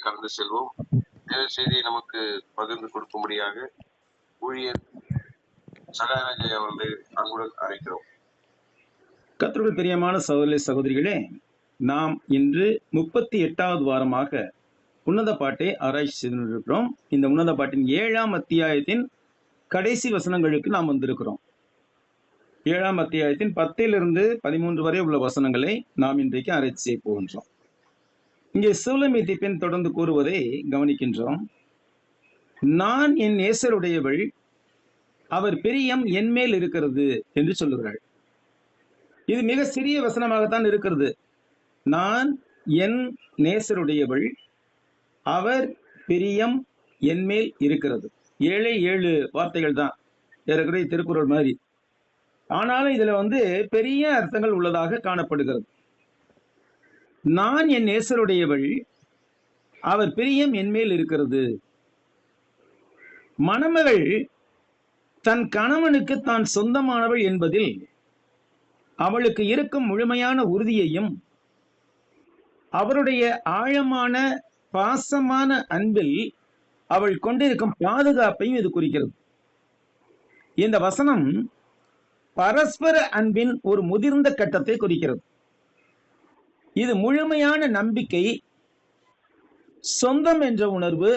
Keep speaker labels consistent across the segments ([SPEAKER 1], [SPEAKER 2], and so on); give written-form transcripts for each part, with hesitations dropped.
[SPEAKER 1] கடந்து செல்வோம். தேவ செய்தியை நமக்கு பகிர்ந்து கொடுக்கும்படியாக ஊழியர் சகாயராஜை அவர்கள் அன்புடன் அழைக்கிறோம்.
[SPEAKER 2] கர்த்தருக்குள் பிரியமான சகோதர சகோதரிகளே, நாம் இன்று 38வது வாரமாக உன்னத பாட்டை ஆராய்ச்சி செய்து கொண்டிருக்கிறோம். இந்த உன்னத பாட்டின் 7ஆம் அத்தியாயத்தின் கடைசி வசனங்களுக்கு நாம் வந்திருக்கிறோம். 7ஆம் அத்தியாயத்தின் 10 - 13 வரை உள்ள வசனங்களை நாம் இன்றைக்கு ஆராய்ச்சி செய்ய போகின்றோம். இங்கே சூலமீத்தி பெண் தொடர்ந்து கூறுவதை கவனிக்கின்றோம். நான் என் நேசருடையவள், அவர் பிரியம் என் மேல் இருக்கிறது என்று சொல்லுகிறாள். இது மிக சிறிய வசனமாகத்தான் இருக்கிறது. நான் என் நேசருடையவள், அவர் பிரியம் என் மேல் இருக்கிறது. 7 வார்த்தைகள் தான், ஏறக்குறைய திருக்குறள் மாதிரி. ஆனாலும் இதுல பெரிய அர்த்தங்கள் உள்ளதாக காணப்படுகிறது. நான் என் நேசருடையவள், அவர் பிரியம் என் மேல் இருக்கிறது. மணமகள் தன் கணவனுக்கு தான் சொந்தமானவள் என்பதில் அவளுக்கு இருக்கும் முழுமையான உறுதியையும் அவருடைய ஆழமான பாசமான அன்பில் அவள் கொண்டிருக்கும் பாதுகாப்பையும் இது குறிக்கிறது. இந்த வசனம் பரஸ்பர அன்பின் ஒரு முதிர்ந்த கட்டத்தை குறிக்கிறது. இது முழுமையான நம்பிக்கை, சொந்தம் என்ற உணர்வு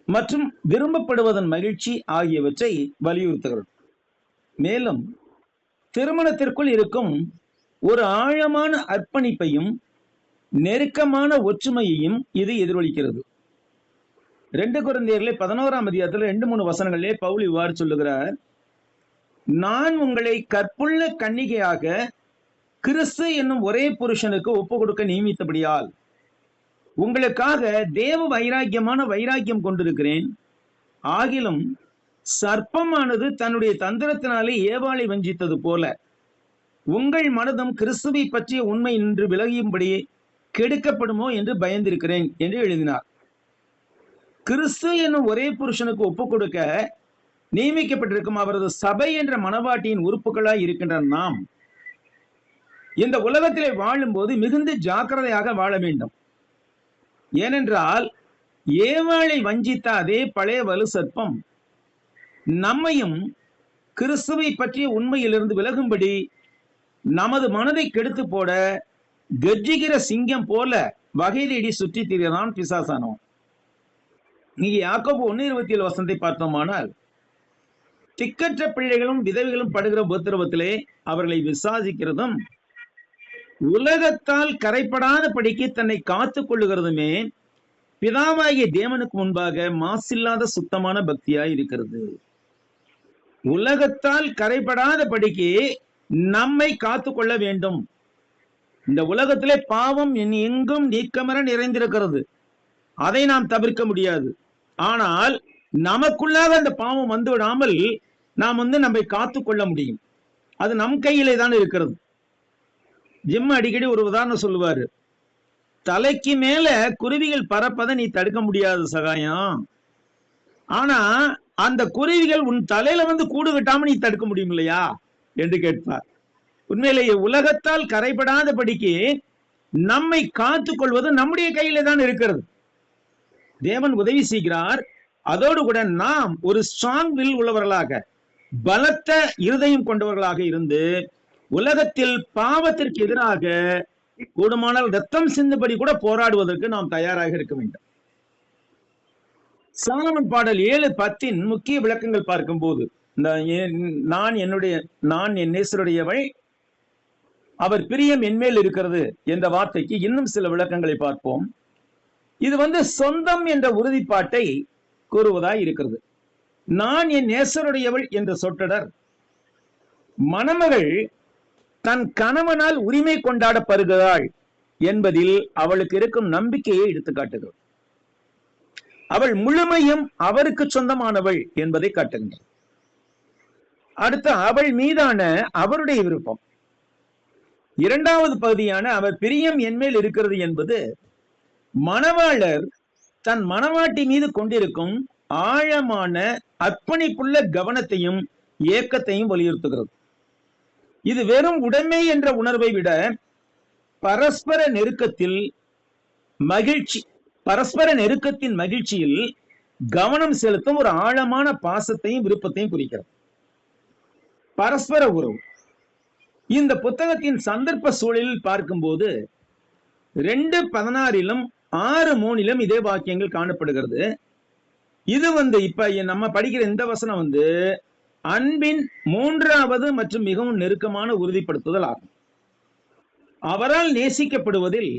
[SPEAKER 2] மற்றும் விரும்பப்படுவதன் மகிழ்ச்சி ஆகியவற்றை வலியுறுத்துகிறது. மேலும் திருமணத்திற்குள் இருக்கும் ஒரு ஆழமான அர்ப்பணிப்பையும் நெருக்கமான ஒற்றுமையையும் இது எதிரொலிக்கிறது. 2 கொரிந்தியர்களே 11ஆம் அதிகாரத்தில் 2-3 வசனங்களிலே பவுல் இவ்வாறு சொல்லுகிறார். நான் உங்களை கற்புள்ள கன்னிகையாக கிறிஸ்து என்னும் ஒரே புருஷனுக்கு ஒப்பு கொடுக்க நியமித்தபடியால் உங்களுக்காக தேவ வைராக்கியம் கொண்டிருக்கிறேன். ஆகிலும் சர்ப்பமானது தன்னுடைய தந்திரத்தினாலே ஏவாளை வஞ்சித்தது போல உங்கள் மனதும் கிறிஸ்துவை பற்றிய உண்மை நின்று விலகியும்படி கெடுக்கப்படுமோ என்று பயந்திருக்கிறேன் என்று எழுதினார். கிறிஸ்து என்னும் ஒரே புருஷனுக்கு ஒப்பு கொடுக்க நியமிக்கப்பட்டிருக்கும் அவரது சபை என்ற மனவாட்டியின் உறுப்புகளாய் இருக்கின்ற நாம் இந்த உலகத்திலே வாழும்போது மிகுந்த ஜாக்கிரதையாக வாழ வேண்டும். ஏனென்றால் ஏவாளை வஞ்சித்த அதே பழைய வலு சர்ப்பம் நம்மையும் கிறிஸ்துவை பற்றிய உண்மையிலிருந்து விலகும்படி நமது மனதை கெடுத்து போட கர்ஜிக்கிற சிங்கம் போல வகை தேடி சுற்றி திரிகிறான் பிசாசானவன். இங்கே யாக்கோபு 1:27 வசனத்தை பார்த்தோமானால், திக்கற்ற பிள்ளைகளும் விதவைகளும் படுகிற உபத்திரவத்திலே அவர்களை விசாரிக்கிறதும் உலகத்தால் கரைப்படாத படிக்கு தன்னை காத்துக் கொள்ளுகிறதுமே பிதாவாகிய தேவனுக்கு முன்பாக மாசில்லாத சுத்தமான பக்தியாய் இருக்கிறது. உலகத்தால் கரைப்படாத படிக்கு நம்மை காத்து கொள்ள வேண்டும். இந்த உலகத்திலே பாவம் எங்கும் நீக்கமர நிறைந்திருக்கிறது. அதை நாம் தவிர்க்க முடியாது. ஆனால் நமக்குள்ளாக அந்த பாவம் வந்து விடாமல் நாம் நம்மை காத்து கொள்ள முடியும். அது நம் கையிலே தான் இருக்கிறது. ஜிம் அடிக்கடி ஒரு உதாரணம் சொல்லுவாரு. தலைக்கு மேல குருவிகள் பறப்பதை நீ தடுக்க முடியாது சகாயம். ஆனா அந்த குருவிகள் உன் தலையில கூடு கட்டாம நீ தடுக்க முடியும் இல்லையா என்று கேட்பார். உண்மையிலேயே உலகத்தால் கரைபடாதபடிக்கு நம்மை காத்துக் கொள்வது நம்முடைய கையில தான் இருக்கிறது. தேவன் உதவி செய்கிறார். அதோடு கூட நாம் ஒரு ஸ்ட்ராங் வில் உள்ளவர்களாக, பலத்த இருதயம் கொண்டவர்களாக இருந்து உலகத்தில் பாவத்திற்கு எதிராக கூடுமானால் ரத்தம் சிந்துபடி கூட போராடுவதற்கு நாம் தயாராக இருக்க வேண்டும். சாலமன் பாடல் 7:10 முக்கிய விளக்கங்கள் பார்க்கும் போது, நான் என் நேசருடையவள், அவர் பிரியம் என்மேல் இருக்கிறது என்ற வார்த்தைக்கு இன்னும் சில விளக்கங்களை பார்ப்போம். இது சொந்தம் என்ற உறுதிப்பாட்டை கூறுவதாய் இருக்கிறது. நான் என் நேசருடையவள் என்ற சொற்றொடர் மணமகள் தன் கணவனால் உரிமை கொண்டாடப்படுகிறாள் என்பதில் அவளுக்கு இருக்கும் நம்பிக்கையை எடுத்துக்காட்டுகிறது. அவள் முழுமையும் அவருக்கு சொந்தமானவள் என்பதை காட்டுகின்றார். அடுத்து அவள் மீதான அவருடைய விருப்பம். 2வது பகுதியான அவர் பிரியம் என்மேல் இருக்கிறது என்பது மணவாளர் தன் மணவாட்டி மீது கொண்டிருக்கும் ஆழமான அர்ப்பணிப்புள்ள கவனத்தையும் ஏக்கத்தையும் வலியுறுத்துகிறது. இது வெறும் உடைமை என்ற உணர்வை விட பரஸ்பர நெருக்கத்தில் மகிழ்ச்சி பரஸ்பர நெருக்கத்தின் மகிழ்ச்சியில் கவனம் செலுத்தும் ஒரு ஆழமான பாசத்தையும் விருப்பத்தையும் குறிக்கிறது. பரஸ்பர உறவு இந்த புத்தகத்தின் சந்தர்ப்ப சூழலில் பார்க்கும்போது 2:16 6:3 இதே வாக்கியங்கள் காணப்படுகிறது. இது இப்ப நம்ம படிக்கிற இந்த வசனம் அன்பின் 3வது மற்றும் மிகவும் நெருக்கமான உறுதிப்படுத்துதல் ஆகும். அவரால் நேசிக்கப்படுவதில்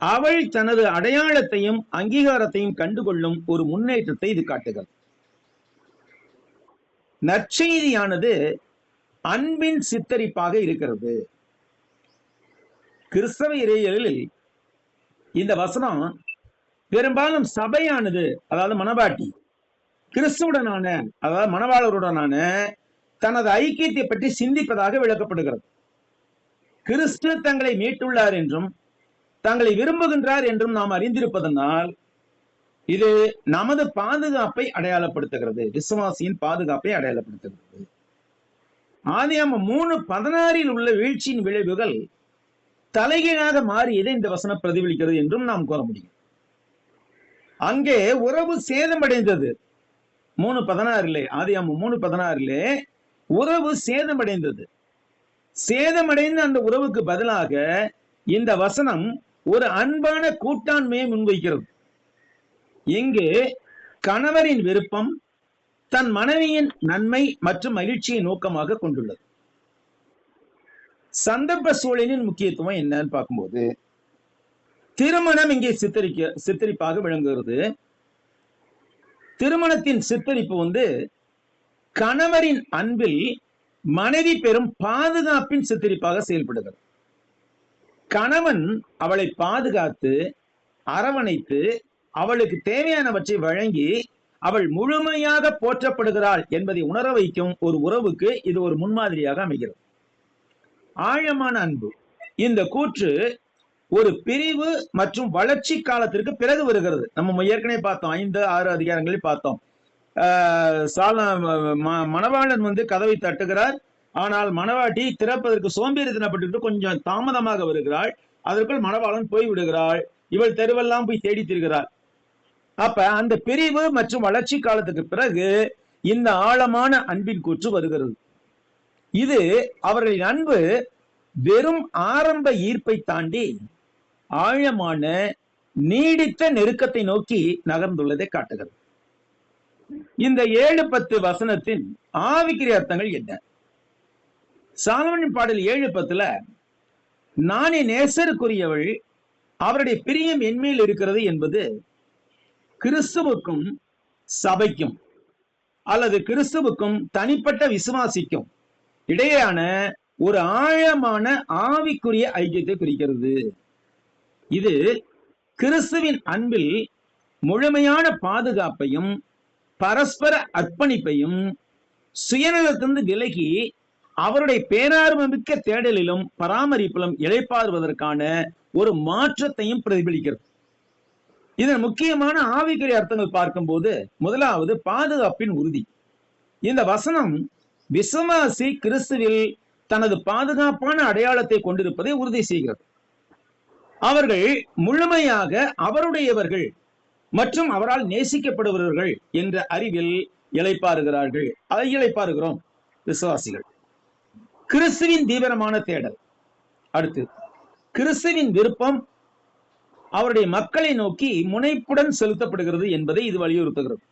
[SPEAKER 2] அவள் தனது அடையாளத்தையும் அங்கீகாரத்தையும் கண்டுகொள்ளும் ஒரு முன்னேற்றத்தை இது காட்டுகிறது. நற்செய்தியானது அன்பின் சித்தரிப்பாக இருக்கிறது. கிறிஸ்தவ இறையியலில் இந்த வசனம் பெரும்பாலும் சபையானது, அதாவது மணவாட்டி கிறிஸ்துவுடனான, அதாவது மணவாளருடனான தனது ஐக்கியத்தை பற்றி சிந்திப்பதாக விளக்கப்படுகிறது. கிறிஸ்து தங்களை மீட்டுள்ளார் என்றும் தங்களை விரும்புகின்றார் என்றும் நாம் அறிந்திருப்பதனால் இது நமது பாதுகாப்பை அடையாளப்படுத்துகிறது, விசுவாசியின் பாதுகாப்பை அடையாளப்படுத்துகிறது. ஆதியாகமம் 3:16 உள்ள வீழ்ச்சியின் விளைவுகள் தலைகீழாக மாறியதை இந்த வசனம் பிரதிபலிக்கிறது என்றும் நாம் கூற முடியும். அங்கே உறவு சேதமடைந்தது. 3:16 ஆதியாகமம் 3:16 உறவு சேதமடைந்தது. சேதமடைந்த அந்த உறவுக்கு பதிலாக இந்த வசனம் ஒரு அன்பான கூட்டாண்மையை முன்வைக்கிறது. இங்கு கணவரின் விருப்பம் தன் மனைவியின் நன்மை மற்றும் மகிழ்ச்சியை நோக்கமாக கொண்டுள்ளது. சந்தர்ப்ப சூழலின் முக்கியத்துவம் என்னன்னு பார்க்கும்போது திருமணம் இங்கே சித்தரிப்பாக விளங்குகிறது. திருமணத்தின் சித்தரிப்பு கணவரின் அன்பில் மனைவி பெறும் பாதுகாப்பின் சித்தரிப்பாக செயல்படுகிறது. கணவன் அவளை பாதுகாத்து அரவணைத்து அவளுக்கு தேவையானவற்றை வழங்கி அவள் முழுமையாக போற்றப்படுகிறாள் என்பதை உணர வைக்கும் ஒரு உறவுக்கு இது ஒரு முன்மாதிரியாக அமைகிறது. ஆழமான அன்பு இந்த கூற்று ஒரு பிரிவு மற்றும் வளர்ச்சி காலத்திற்கு பிறகு வருகிறது. நம்ம ஏற்கனவே பார்த்தோம், 5-6 அதிகாரங்களில் பார்த்தோம். மணவாளன் கதவை தட்டுகிறார். ஆனால் மணவாட்டி திறப்பதற்கு சோம்பேறித்தனப்பட்டு கொஞ்சம் தாமதமாக வருகிறாள். அதற்குள் மணவாளன் போய் விடுகிறாள். இவள் தெருவெல்லாம் போய் தேடி திரிகிறாள். அப்ப அந்த பிரிவு மற்றும் வளர்ச்சி காலத்துக்கு பிறகு இந்த ஆழமான அன்பின் கூற்று வருகிறது. இது அவர்களின் அன்பு வெறும் ஆரம்ப ஈர்ப்பை தாண்டி ஆழமான நீடித்த நெருக்கத்தை நோக்கி நகர்ந்துள்ளதை காட்டுகிறது. இந்த 7-10 வசனத்தின் ஆவிக்குரிய அர்த்தங்கள் என்ன? சாலமோனின் பாடல் 7:10 நான் என் நேசருக்குரியவள், அவருடைய பிரியம் என்மேல் இருக்கிறது என்பது கிறிஸ்துவுக்கும் சபைக்கும் அல்லது கிறிஸ்துவுக்கும் தனிப்பட்ட விசுவாசிக்கும் இடையேயான ஒரு ஆழமான ஆவிக்குரிய ஐக்கியத்தை குறிக்கிறது. இது கிறிஸ்துவின் அன்பில் முழுமையான பாதுகாப்பையும் பரஸ்பர அர்ப்பணிப்பையும் சுயநலத்திலிருந்து விலகி அவருடைய பேரார்வமிக்க தேடலிலும் பராமரிப்பிலும் இளைப்பாறுவதற்கான ஒரு மாற்றத்தையும் பிரதிபலிக்கிறது. இதன் முக்கியமான ஆவிக்குரிய அர்த்தங்கள் பார்க்கும்போது முதலாவது பாதுகாப்பின் உறுதி. இந்த வசனம் விசுவாசி கிறிஸ்துவில் தனது பாதுகாப்பான அடையாளத்தை கொண்டிருப்பதை உறுதி செய்கிறது. அவர்கள் முழுமையாக அவருடையவர்கள் மற்றும் அவரால் நேசிக்கப்படுபவர்கள் என்ற அறிவில் இளைப்பாறுகிறார்கள். அதை இளைப்பாறுகிறோம் விசுவாசிகள். கிறிஸ்துவின் தீவிரமான தேடல். அடுத்து கிறிஸ்துவின் விருப்பம் அவருடைய மக்களை நோக்கி முனைப்புடன் செலுத்தப்படுகிறது என்பதை இது வலியுறுத்துகிறது.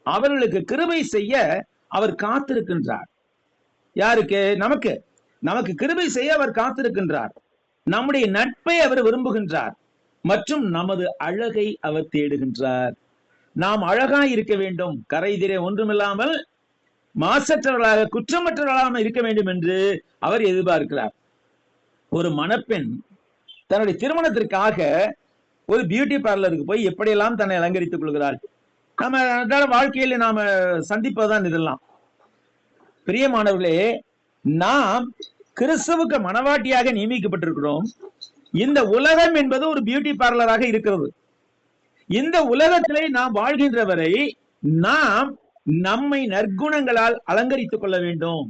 [SPEAKER 2] அவர்களுக்கு கிருபை செய்ய அவர் காத்திருக்கின்றார். யாருக்கு? நமக்கு. நமக்கு கிருபை செய்ய அவர் காத்திருக்கின்றார். நம்முடைய நட்பை அவர் விரும்புகின்றார் மற்றும் நமது அழகை அவர் தேடுகின்றார். நாம் அழகாய் இருக்க வேண்டும், கரைதிரை ஒன்றுமில்லாமல் மாசற்றவர்களாக குற்றமற்றவர்களாக இருக்க வேண்டும் என்று அவர் எதிர்பார்க்கிறார். ஒரு மணப்பெண் தன்னுடைய திருமணத்திற்காக ஒரு பியூட்டி பார்லருக்கு போய் எப்படியெல்லாம் தன்னை அலங்கரித்துக் கொள்கிறாள். நம்ம வாழ்க்கையில நாம சந்திப்பதுதான் இதெல்லாம். பிரியமானவர்களே, நாம் கிறிஸ்துவுக்கு மனவாட்டியாக நியமிக்கப்பட்டிருக்கிறோம். இந்த உலகம் என்பது ஒரு பியூட்டி பார்லராக இருக்கிறது. இந்த உலகத்திலே நாம் வாழ்கின்ற வரை நாம் நம்மை நற்குணங்களால் அலங்கரித்துக் கொள்ள வேண்டும்.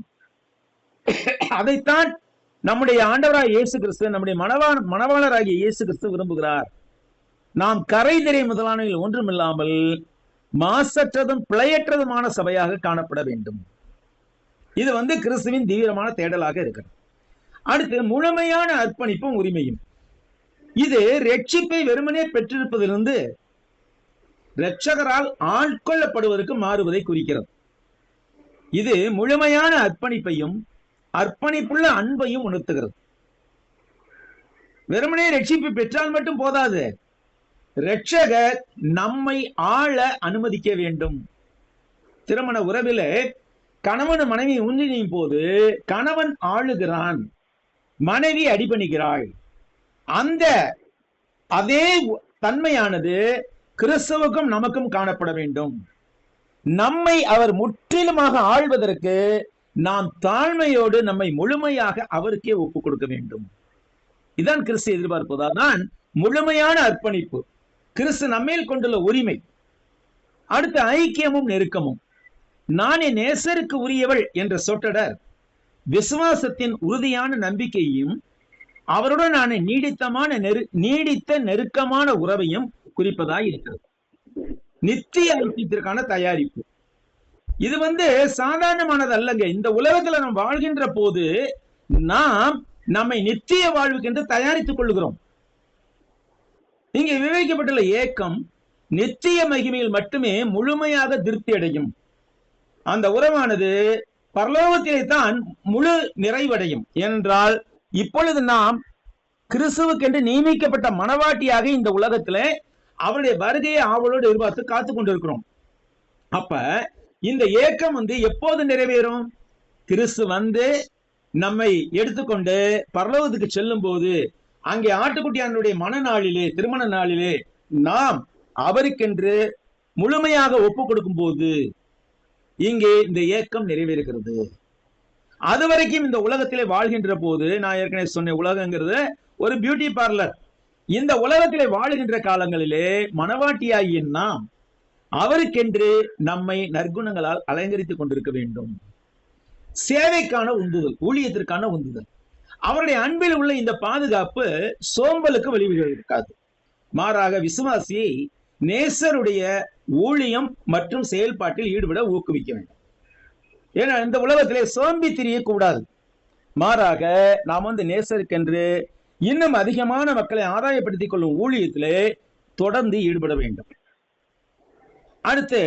[SPEAKER 2] அதைத்தான் நம்முடைய ஆண்டவராகிய இயேசு கிறிஸ்து, நம்முடைய மணவாளராகிய இயேசு கிறிஸ்து விரும்புகிறார். நாம் கரை திரை முதலானவைகள் ஒன்றுமில்லாமல் மாசற்றதும் பிழையற்றதுமான சபையாக காணப்பட வேண்டும். இது கிறிஸ்துவின் தீவிரமான தேடலாக இருக்கிறது. அடுத்து முழுமையான அர்ப்பணிப்பும் உரிமையும். இது ரட்சிப்பை வெறுமனே பெற்றிருப்பதிலிருந்து இரட்சகரால் ஆட்கொள்ளப்படுவதற்கு மாறுவதை குறிக்கிறது. இது முழுமையான அர்ப்பணிப்பையும் அர்ப்பணிப்புள்ள அன்பையும் உணர்த்துகிறது. வெறுமனே ரட்சிப்பு பெற்றால் மட்டும் போதாது, இரட்சகர் நம்மை ஆள அனுமதிக்க வேண்டும். திருமண உறவில கணவன் மனைவி ஒன்றிணையும் போது கணவன் ஆளுகிறான், மனைவி அடிபணிகிறாள். அதே தன்மையானது கிறிஸ்துவுக்கும் நமக்கும் காணப்பட வேண்டும். நம்மை அவர் முற்றிலுமாக ஆள்வதற்கு நாம் தாழ்மையோடு நம்மை முழுமையாக அவருக்கே ஒப்புக் கொடுக்க வேண்டும். இதான் கிறிஸ்து எதிர்பார்ப்பதுதான் முழுமையான அர்ப்பணிப்பு, கிறிஸ்து நம்மேல் கொண்டுள்ள உரிமை. அடுத்த ஐக்கியமும் நெருக்கமும். நான் என் நேசருக்கு உரியவள் என்ற சொற்றொடர் விசுவாசத்தின் உறுதியான நம்பிக்கையும் அவருடன் நீடித்த நெருக்கமான உறவையும் குறிப்பதாய் இருக்கிறது. நித்திய ஐக்கியத்திற்கான தயாரிப்பு. இது சாதாரணமானது அல்லங்க. இந்த உலகத்துல நாம் வாழ்கின்ற போது நாம் நம்மை நித்திய வாழ்வுக்கென்று தயாரித்துக் கொள்கிறோம். இங்கே விவரிக்கப்பட்டுள்ள ஏக்கம் நித்திய மகிமையில் மட்டுமே முழுமையாக திருப்தி அடையும். அந்த உறவானது பரலோகத்திலே தான் முழு நிறைவடையும். ஏனென்றால் இப்பொழுது நாம் கிறிஸ்துவுக்கென்று நியமிக்கப்பட்ட மனவாட்டியாக இந்த உலகத்திலே அவருடைய வருகையை ஆவலோடு எதிர்பார்த்து காத்து கொண்டிருக்கிறோம். அப்ப இந்த ஏக்கம் எப்போது நிறைவேறும்? கிறிஸ்து நம்மை எடுத்துக்கொண்டு பரலோகத்துக்கு செல்லும் போது, அங்கே ஆட்டுக்குட்டியானுடைய மனநாளிலே, திருமண நாளிலே நாம் அவருக்கென்று முழுமையாக ஒப்பு கொடுக்கும் போது இங்கே இந்த ஏக்கம் நிறைவேறுகிறது. அது வரைக்கும் இந்த உலகத்திலே வாழ்கின்ற போது, நான் ஏற்கனவே சொன்ன உலகங்கிறது ஒரு பியூட்டி பார்லர். இந்த உலகத்திலே வாழ்கின்ற காலங்களிலே மனவாட்டியாகிய நாம் அவருக்கென்று நம்மை நற்குணங்களால் அலங்கரித்துக் கொண்டிருக்க வேண்டும். சேவைக்கான உந்துதல், ஊழியத்திற்கான உந்துதல். அவருடைய அன்பில் உள்ள இந்த பாதுகாப்பு சோம்பலுக்கு வழிவகுக்காது. மாறாக விசுவாசியை நேசருடைய ஊழியம் மற்றும் செயல்பாட்டில் ஈடுபட ஊக்குவிக்க வேண்டும். ஏன்னா இந்த உலகத்திலே சோம்பி திரியக்கூடாது. மாறாக நாம் நேசருக்கென்று இன்னும் அதிகமான மக்களை ஆதாயப்படுத்திக் கொள்ளும் ஊழியத்திலே தொடர்ந்து ஈடுபட வேண்டும். அடுத்து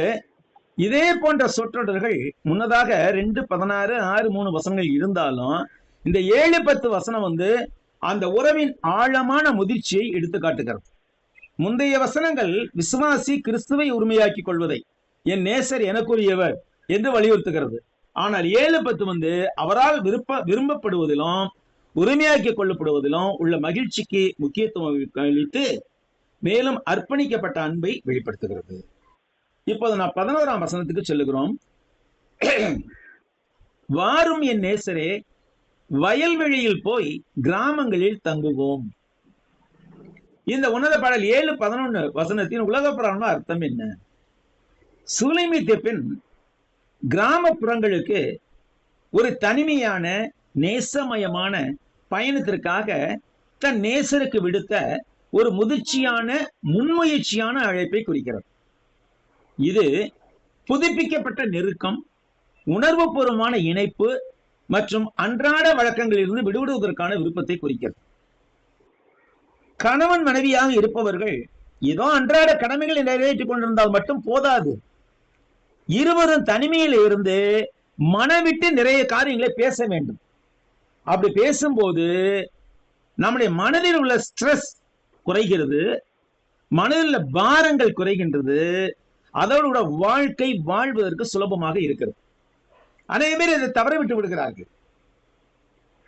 [SPEAKER 2] இதே போன்ற சொற்றொடர்கள் முன்னதாக 2:16, 6:3 வசனங்கள் இருந்தாலும் இந்த 7:10 வசனம் அந்த உறவின் ஆழமான முதிர்ச்சியை எடுத்து காட்டுகிறது. முந்தைய வசனங்கள் விசுவாசி கிறிஸ்துவை உரிமையாக்கிக் கொள்வதை என் நேசர் எனக்குரியவர் என்று வலியுறுத்துகிறது. ஆனால் 7:10 அவரால் விரும்பப்படுவதிலும் உரிமையாக்கிக் கொள்ளப்படுவதிலும் உள்ள மகிழ்ச்சிக்கு முக்கியத்துவம் அளித்து மேலும் அர்ப்பணிக்கப்பட்ட அன்பை வெளிப்படுத்துகிறது. இப்போது நான் 11ஆம் வசனத்துக்கு செல்லுகிறோம். வாரும் என் நேசரே, வயல்வெளியில் போய் கிராமங்களில் தங்குவோம். இந்த உன்னத பாடல் 7:11 வசனத்தின் உலகப்புறான அர்த்தம் என்ன? சூலைமித்திய பெண் கிராமப்புறங்களுக்கு ஒரு தனிமையான நேசமயமான பயணத்திற்காக தன் நேசருக்கு விடுத்த ஒரு முதிர்ச்சியான முன்முயற்சியான அழைப்பை குறிக்கிறது. இது புதுப்பிக்கப்பட்ட நெருக்கம், உணர்வுபூர்வமான இணைப்பு மற்றும் அன்றாட வழக்கங்களிலிருந்து விடுவிடுவதற்கான விருப்பத்தை குறிக்கிறது. கணவன் மனைவியாக இருப்பவர்கள் ஏதோ அன்றாட கடமைகளை நிறைவேற்றிக் கொண்டிருந்தால் மட்டும் போதாது. இருவரும் தனிமையில் இருந்து மனவிட்டு நிறைய காரியங்களை பேச வேண்டும். அப்படி பேசும்போது நம்முடைய மனதில் உள்ள ஸ்ட்ரெஸ் குறைகிறது, மனதில் உள்ள பாரங்கள் குறைகின்றது, அதோட வாழ்க்கை வாழ்வதற்கு சுலபமாக இருக்கிறது. அநேக பேர் இதை தவற விட்டு விடுகிறார்கள்.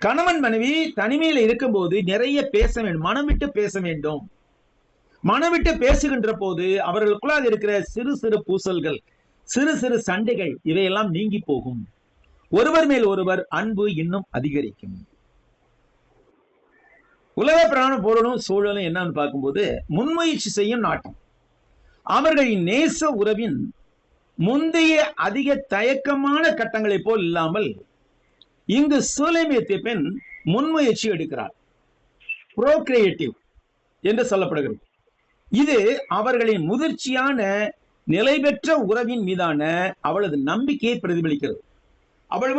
[SPEAKER 2] கணவன் மனைவி தனிமையில் இருக்கும் போது நிறைய பேச வேண்டும், மனம் விட்டு பேச வேண்டும். மனம் விட்டு பேசுகின்ற போது அவர்களுக்குள்ளாக இருக்கிற சிறு சிறு பூசல்கள், சிறு சிறு சண்டைகள் இவையெல்லாம் நீங்கி போகும். ஒருவர் மேல் ஒருவர் அன்பு இன்னும் அதிகரிக்கும். உலக பிராண பொருளும் சூழலும் என்னன்னு பார்க்கும்போது முன்முயற்சி செய்யும் நாட்டம். அவர்களின் நேச உறவின் முந்தைய அதிக தயக்கமான கட்டங்களை போல் இல்லாமல் இங்கு சூலைமித்திய பெண் முன்முயற்சி எடுக்கிறார். ப்ரோக்ரியேட்டிவ் என்று சொல்லப்படுகிறது. இது அவர்களின் முதிர்ச்சியான நிலை பெற்ற உறவின் மீதான அவளது நம்பிக்கையை பிரதிபலிக்கிறது. அவள்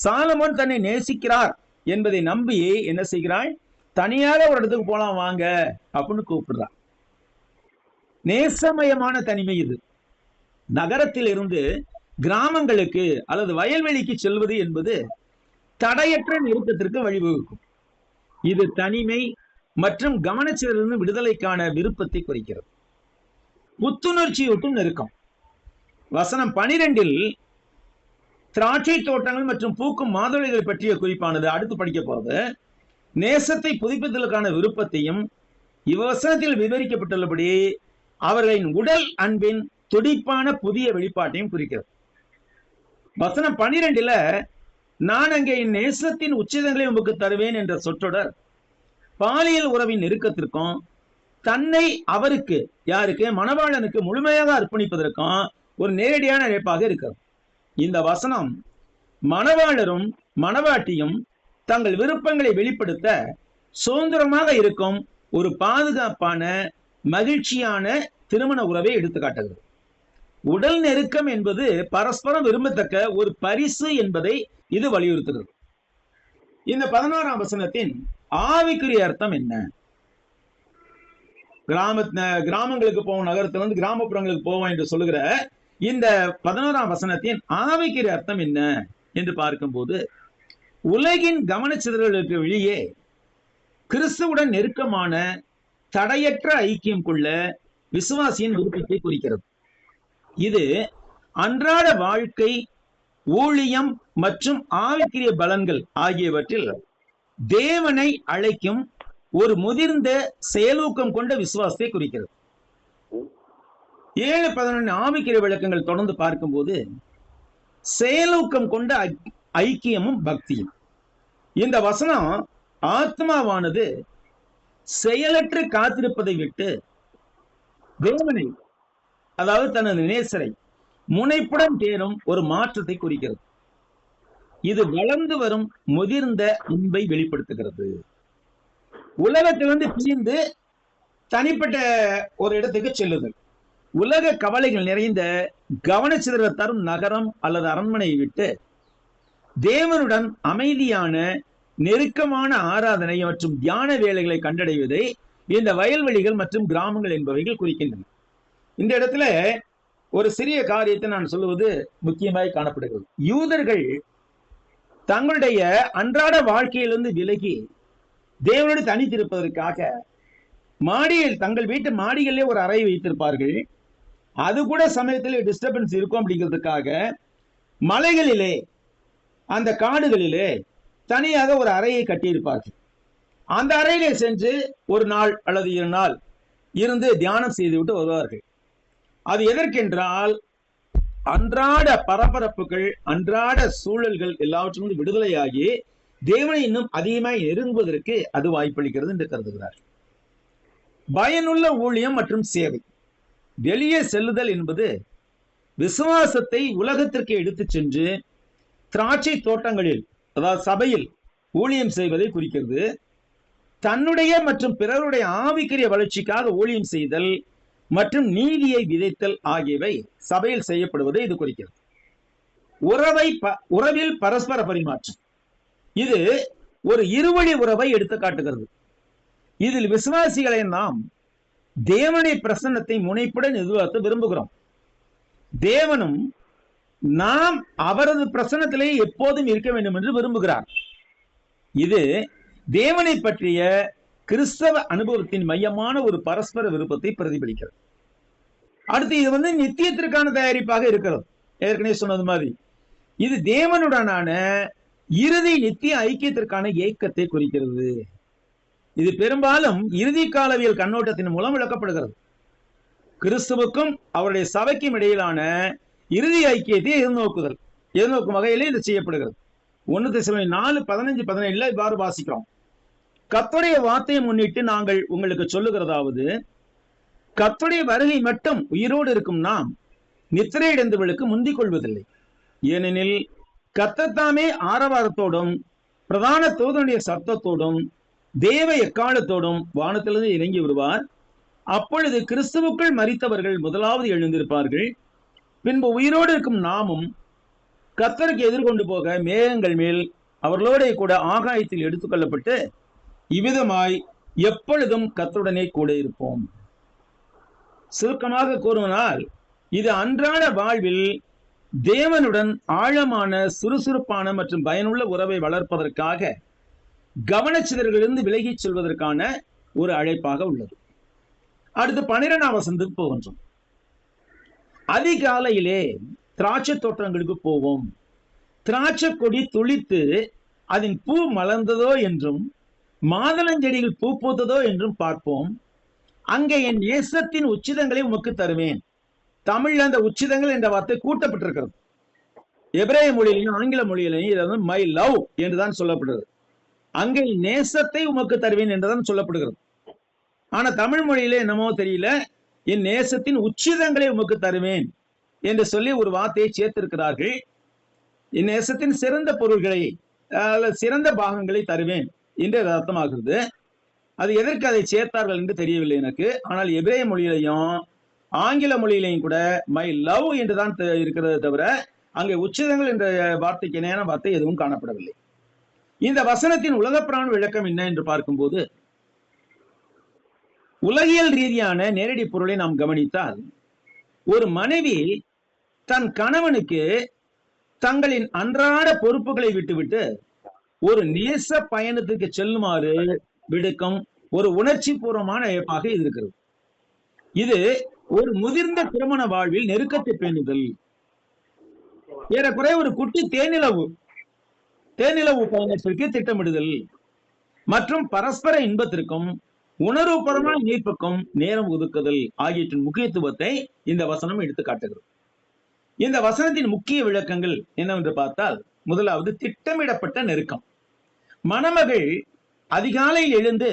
[SPEAKER 2] சாலமோன் தன்னை நேசிக்கிறார் என்பதை நம்பி என்ன செய்கிறாள்? தனியாக ஒரு இடத்துக்கு போலாம் வாங்க அப்படின்னு கூப்பிடுறார். நேசமயமான தனிமை இது. நகரத்தில் இருந்து கிராமங்களுக்கு அல்லது வயல்வெளிக்கு செல்வது என்பது தடையற்ற நெருக்கத்திற்கு வழிவகுக்கும். இது தனிமை மற்றும் கவனச்சிதறிலிருந்து விடுதலைக்கான விருப்பத்தை குறைக்கிறது. புத்துணர்ச்சியூட்டும் நெருக்கம். வசனம் 12 திராட்சை தோட்டங்கள் மற்றும் பூக்கும் மாதுளைகள் பற்றிய குறிப்பானது. அடுத்து படிக்க போறது நேசத்தை புதுப்பித்தலுக்கான விருப்பத்தையும் இவ்வசனத்தில் விவரிக்கப்பட்டுள்ளபடி அவர்களின் உடல் அன்பின் துடிப்பான புதிய வெளிப்பாட்டையும் குறிக்கிறது. வசனம் 12 நான் அங்கே என் நேசத்தின் உச்சிதங்களை உமக்கு தருவேன் என்ற சொற்றொடர் பாலியல் உறவின் நெருக்கத்திற்கும் தன்னை அவருக்கு, யாருக்கு? மணவாளனுக்கு முழுமையாக அர்ப்பணிப்பதற்கும் ஒரு நேரடியான அழைப்பாக இருக்கிறது. இந்த வசனம் மணவாளரும் மணவாட்டியும் தங்கள் விருப்பங்களை வெளிப்படுத்த சுதந்திரமாக இருக்கும் ஒரு பாதுகாப்பான மகிழ்ச்சியான திருமண உறவை எடுத்துக்காட்டுகிறது. உடல் நெருக்கம் என்பது பரஸ்பரம் விரும்பத்தக்க ஒரு பரிசு என்பதை இது வலியுறுத்துகிறது. இந்த 11ஆம் வசனத்தின் ஆவிக்குரிய அர்த்தம் என்ன? கிராமங்களுக்கு போவோம், நகரத்திலிருந்து கிராமப்புறங்களுக்கு போவோம் என்று சொல்லுகிற இந்த 11ஆம் வசனத்தின் ஆவிக்குரிய அர்த்தம் என்ன என்று பார்க்கும்போது, உலகின் கவனச்சிதறலுக்கு வெளியே கிறிஸ்துவுடன் நெருக்கமான தடையற்ற ஐக்கியம் கொள்ள விசுவாசியின் விருப்பத்தை குறிக்கிறது. இது அன்றாட வாழ்க்கை, ஊழியம் மற்றும் ஆவிக்குரிய பலன்கள் ஆகியவற்றில் தேவனை அழைக்கும் ஒரு முதிர்ந்த செயலூக்கம் கொண்ட விசுவாசத்தை குறிக்கிறது. 7-11 ஆவிக்குரிய விளக்கங்கள் தொடர்ந்து பார்க்கும்போது செயலூக்கம் கொண்ட ஐக்கியமும் பக்தியும். இந்த வசனம் ஆத்மாவானது செயலற்று காத்திருப்பதை விட்டு தேவனை, அதாவது தனது நேசரை முனைப்புடன் தேடும் ஒரு மாற்றத்தை குறிக்கிறது. இது வளர்ந்து வரும் முதிர்ந்த அன்பை வெளிப்படுத்துகிறது. உலகத்திலிருந்து பிரிந்து தனிப்பட்ட ஒரு இடத்துக்கு செல்லுதல், உலக கவலைகள் நிறைந்த கவனச்சிதறல் தரும் நகரம் அல்லது அரண்மனையை விட்டு தேவனுடன் அமைதியான நெருக்கமான ஆராதனை மற்றும் தியான வேலைகளை கண்டடைவதை இந்த வயல்வெளிகள் மற்றும் கிராமங்கள் என்பவைகள் குறிக்கின்றன. இந்த இடத்துல ஒரு சிறிய காரியத்தை நான் சொல்லுவது முக்கியமாக காணப்படுகிறது. யூதர்கள் தங்களுடைய அன்றாட வாழ்க்கையிலிருந்து விலகி தேவனோடு தனித்திருப்பதற்காக மாடியில், தங்கள் வீட்டு மாடிகளிலே ஒரு அறை வைத்திருப்பார்கள். அது கூட சமயத்தில் டிஸ்டர்பன்ஸ் இருக்கும் அப்படிங்கிறதுக்காக மலைகளிலே, அந்த காடுகளிலே தனியாக ஒரு அறையை கட்டியிருப்பார்கள். அந்த அறையிலே சென்று ஒரு நாள் அல்லது 2 நாள் இருந்து தியானம் செய்துவிட்டு வருவார்கள். அது எதற்கென்றால் அன்றாட பரபரப்புகள், அன்றாட சூழல்கள் எல்லாவற்றிலிருந்து விடுதலையாகி தேவனை இன்னும் அதிகமாய் நெருங்குவதற்கு அது வாய்ப்பளிக்கிறது என்று கருதுகிறார். பயனுள்ள ஊழியம் மற்றும் சேவை. வெளியே செல்லுதல் என்பது விசுவாசத்தை உலகத்திற்கு எடுத்து சென்று திராட்சை தோட்டங்களில், அதாவது சபையில் ஊழியம் செய்வதை குறிக்கிறது. தன்னுடைய மற்றும் பிறருடைய ஆவிக்குரிய வளர்ச்சிக்காக ஊழியம் செய்தல் மற்றும் நீதியை விதைத்தல் ஆகியவை சபையில் செய்யப்படுவதை இது குறிக்கிறது. உறவில் பரஸ்பர பரிமாற்றம். இது ஒரு இருவழி உறவை எடுத்து காட்டுகிறது. இதில் விசுவாசிகளை நாம் தேவனுடைய பிரசன்னத்தை முனைப்புடன் எதிர்பார்த்து விரும்புகிறோம். தேவனும் நாம் அவரது பிரசன்னத்திலே எப்போதும் இருக்க வேண்டும் என்று விரும்புகிறார். இது தேவனை பற்றிய கிறிஸ்தவ அனுபவத்தின் மையமான ஒரு பரஸ்பர விருப்பத்தை பிரதிபலிக்கிறது. அடுத்து இது நித்தியத்திற்கான தயாரிப்பாக இருக்கிறது. ஏற்கனவே சொன்னது மாதிரி இது தேவனுடனான இறுதி நித்திய ஐக்கியத்திற்கான ஏக்கத்தை குறிக்கிறது. இது பெரும்பாலும் இறுதி காலவியல் கண்ணோட்டத்தின் மூலம் விளக்கப்படுகிறது. கிறிஸ்துவுக்கும் அவருடைய சபைக்கும் இடையிலான இறுதி ஐக்கியத்தை எதிர்நோக்கும் வகையிலே இது செய்யப்படுகிறது. 1 தெசலோனிக்கேயர் 4:15-17 இவ்வாறு வாசிக்கிறோம். கர்த்தருடைய வார்த்தையை முன்னிட்டு நாங்கள் உங்களுக்கு சொல்லுகிறதாவது, கர்த்தருடைய வருகை மட்டும் உயிரோடு இருக்கும் நாம் நித்திரையடைந்தவர்களுக்கு முந்திக் கொள்வதில்லை. ஏனெனில் கர்த்தர் தாமே ஆரவாரத்தோடும் பிரதான தூதனுடைய சத்தத்தோடும் தேவ எக்காலத்தோடும் வானத்திலிருந்து இறங்கி வருவார். அப்பொழுது கிறிஸ்துவுக்குள் மரித்தவர்கள் முதலாவது எழுந்திருப்பார்கள். பின்பு உயிரோடு இருக்கும் நாமும் கர்த்தருக்கு எதிர்கொண்டு போக மேகங்கள் மேல் அவர்களோட கூட ஆகாயத்தில் எடுத்துக்கொள்ளப்பட்டு இவ்விதமாய் எப்பொழுதும் கர்த்தருடனே கூட இருப்போம். சுருக்கமாக கூறுவதால் இது அன்றாட வாழ்வில் தேவனுடன் ஆழமான, சுறுசுறுப்பான மற்றும் பயனுள்ள உறவை வளர்ப்பதற்காக கவனச்சிதறலிலிருந்து விலகிச் செல்வதற்கான ஒரு அழைப்பாக உள்ளது. அடுத்து 12ஆம் வசனத்துக்கு போகின்றோம். அதிகாலையிலே திராட்சை தோட்டங்களுக்கு போவோம். திராட்சை கொடி துளித்து அதன் பூ மலர்ந்ததோ என்றும் மாதுளஞ்செடிகள் பூ பூத்ததோ என்றும் பார்ப்போம். அங்கே என் நேசத்தின் உச்சிதங்களை உமக்கு தருவேன். தமிழ்ல அந்த உச்சிதங்கள் என்ற வார்த்தை கூட்டப்பட்டிருக்கிறது. எபிரேய மொழியிலையும் ஆங்கில மொழியிலையும் இது வந்து மை லவ் என்றுதான் சொல்லப்படுகிறது. அங்கே நேசத்தை உமக்கு தருவேன் என்றுதான் சொல்லப்படுகிறது. ஆனா தமிழ் மொழியில என்னமோ தெரியல, என் நேசத்தின் உச்சிதங்களை உமக்கு தருவேன் என்று சொல்லி ஒரு வார்த்தையை சேர்த்திருக்கிறார்கள். என் நேசத்தின் சிறந்த பொருள்களை, சிறந்த பாகங்களை தருவேன் என்று அர்த்தமாகிறது. அது எதற்கு அதை சேர்த்தார்கள் என்று தெரியவில்லை எனக்கு. ஆனால் எபிரேய மொழியிலையும் ஆங்கில மொழியிலையும் கூட மை லவ் என்றுதான் இருக்கிறது தவிர அங்கே உச்சிதங்கள் என்ற வார்த்தைக்கு இணையான வார்த்தை எதுவும் காணப்படவில்லை. இந்த வசனத்தின் உலகப்பிராண விளக்கம் என்ன என்று பார்க்கும்போது, உலகியல் ரீதியான நேரடி பொருளை நாம் கவனித்தால், ஒரு மனைவி தன் கணவனுக்கு தங்களின் அன்றாட பொறுப்புகளை விட்டுவிட்டு ஒரு நேச பயணத்துக்கு செல்லுமாறு விடுக்கும் ஒரு உணர்ச்சி பூர்வமான அழைப்பாக இது இருக்கிறது. இது ஒரு முதிர்ந்த திருமண வாழ்வில் நெருக்கத்தை பேணுதல், ஏறக்குறைய ஒரு குட்டி தேனிலவு பயணத்திற்கு திட்டமிடுதல் மற்றும் பரஸ்பர இன்பத்திற்கும் உணர்வுபூர்வமான இணைப்புக்கும் நேரம் ஒதுக்குதல் ஆகியவற்றின் முக்கியத்துவத்தை இந்த வசனம் எடுத்து காட்டுகிறது. இந்த வசனத்தின் முக்கிய விளக்கங்கள் என்னவென்று பார்த்தால், முதலாவது திட்டமிடப்பட்ட நெருக்கம். மணமகள் அதிகாலையில் எழுந்து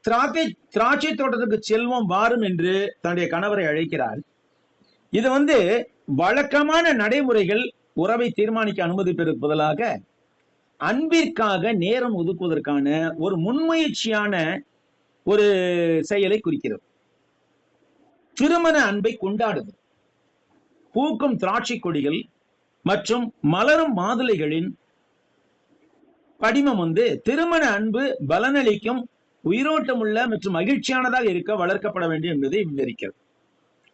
[SPEAKER 2] திராட்சை தோட்டத்துக்கு செல்வோம் வாரும் என்று தன்னுடைய கணவரை அழைக்கிறார். இது வந்து வழக்கமான நடைமுறைகள் உறவை தீர்மானிக்க அனுமதிப்பதற்கு பதிலாக அன்பிற்காக நேரம் ஒதுக்குவதற்கான ஒரு முன்முயற்சியான ஒரு செயலை குறிக்கிறது. திருமண அன்பை கொண்டாடுது. பூக்கும் திராட்சை கொடிகள் மற்றும் மலரும் மாதுளைகளின் படிமம் வந்து திருமண அன்பு பலனளிக்கும், உயிரோட்டமுள்ள மற்றும் மகிழ்ச்சியானதாக இருக்க வளர்க்கப்பட வேண்டும் என்பதை விவரிக்கிறது.